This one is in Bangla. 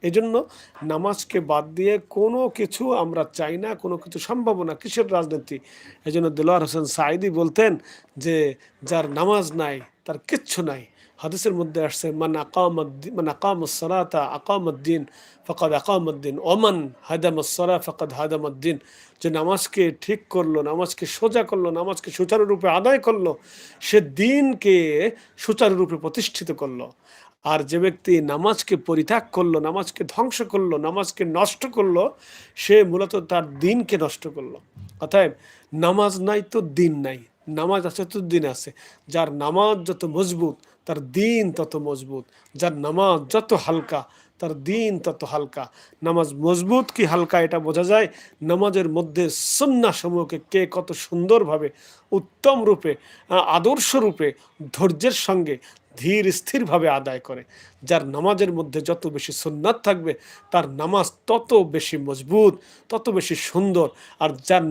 এজন্য নামাজকে বাদ দিয়ে কোনো কিছু আমরা চাই না, কোনো কিছু সম্ভব না। কিসের রাজনীতি? এজন্য দেলোয়ার হোসেন সাঈদী বলতেন যে, "যার নামাজ নাই তার কিচ্ছু নাই।" হাদিসের মধ্যে আসছে, মান আকামাস সালাতা আকামাদ্দিন ফাকাদ আকামাদ্দিন ওয়া মান হাদামাস সালাহ ফাকাদ হাদামাদ্দিন। যে নামাজকে ঠিক করলো, নামাজকে সোজা করলো, নামাজকে সুচারুরূপে আদায় করলো, সে দ্বীনকে সুচারুরূপে প্রতিষ্ঠিত করলো। আর যে ব্যক্তি নামাজকে পরিত্যাগ করলো, নামাজকে ধ্বংস করলো, নামাজকে নষ্ট করলো, সে মূলত তার দ্বীনকে নষ্ট করলো। অতএব নামাজ নাই তো দ্বীন নাই, নামাজ আছে তো দ্বীন আছে। যার নামাজ যত মজবুত তার দ্বীন তত মজবুত, যার নামাজ যত হালকা তার দ্বীন তত হালকা। নামাজ মজবুত কি হালকা এটা বোঝা যায় নামাজের মধ্যে সুন্নাহ সমূহকে কে কত সুন্দরভাবে, উত্তম রূপে, আদর্শ রূপে, ধৈর্যের সঙ্গে ধীর স্থিরভাবে আদায় করে। যার নামাজের মধ্যে যত বেশি সুন্নাত থাকবে তার নামাজ তত বেশি মজবুত, তত বেশি সুন্দর। আর যার